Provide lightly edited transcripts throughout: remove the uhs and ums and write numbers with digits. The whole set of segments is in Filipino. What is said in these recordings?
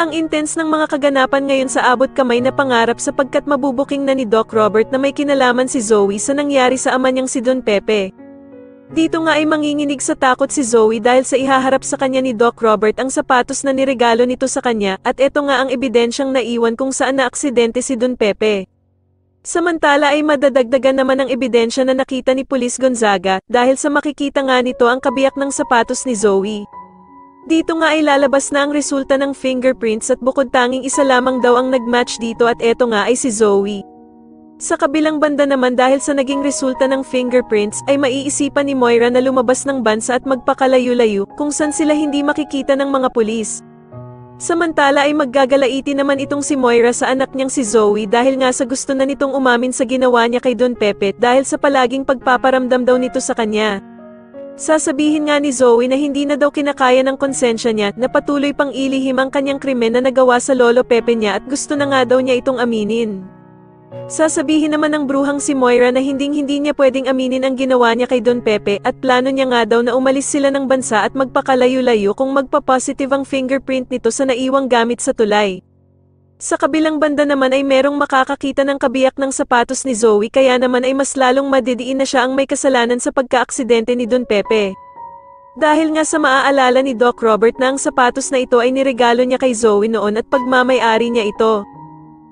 Ang intense ng mga kaganapan ngayon sa abot kamay na pangarap sapagkat mabubuking na ni Doc Robert na may kinalaman si Zoe sa nangyari sa ama niyang si Don Pepe. Dito nga ay manginginig sa takot si Zoe dahil sa ihaharap sa kanya ni Doc Robert ang sapatos na niregalo nito sa kanya at eto nga ang ebidensyang naiwan kung saan naaksidente si Don Pepe. Samantala ay madadagdagan naman ang ebidensya na nakita ni Police Gonzaga dahil sa makikita nga nito ang kabiyak ng sapatos ni Zoe. Dito nga ay lalabas na ang resulta ng fingerprints at bukod tanging isa lamang daw ang nagmatch dito at eto nga ay si Zoe. Sa kabilang banda naman dahil sa naging resulta ng fingerprints ay maiisipan ni Moira na lumabas ng bansa at magpakalayo-layo kung saan sila hindi makikita ng mga pulis. Samantala ay maggagalaiti naman itong si Moira sa anak niyang si Zoe dahil nga sa gusto na nitong umamin sa ginawa niya kay Don Pepe dahil sa palaging pagpaparamdam daw nito sa kanya. Sasabihin nga ni Zoe na hindi na daw kinakaya ng konsensya niya na patuloy pang ilihim ang kanyang krimen na nagawa sa lolo Pepe niya at gusto na nga daw niya itong aminin. Sasabihin naman ng bruhang si Moira na hindi niya pwedeng aminin ang ginawa niya kay Don Pepe at plano niya nga daw na umalis sila ng bansa at magpakalayo-layo kung magpa-positive ang fingerprint nito sa naiwang gamit sa tulay. Sa kabilang banda naman ay merong makakakita ng kabiyak ng sapatos ni Zoe kaya naman ay mas lalong madidiin na siya ang may kasalanan sa pagkaaksidente ni Don Pepe. Dahil nga sa maaalala ni Doc Robert na ang sapatos na ito ay niregalo niya kay Zoe noon at pagmamay-ari niya ito.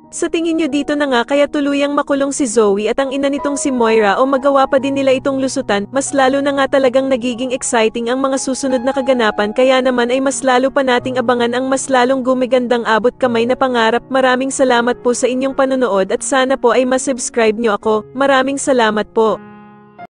Sa tingin nyo dito na nga kaya tuluyang makulong si Zoe at ang ina nitong si Moira o magawa pa din nila itong lusutan, mas lalo na nga talagang nagiging exciting ang mga susunod na kaganapan kaya naman ay mas lalo pa nating abangan ang mas lalong gumigandang abot kamay na pangarap. Maraming salamat po sa inyong panonood at sana po ay masubscribe nyo ako. Maraming salamat po.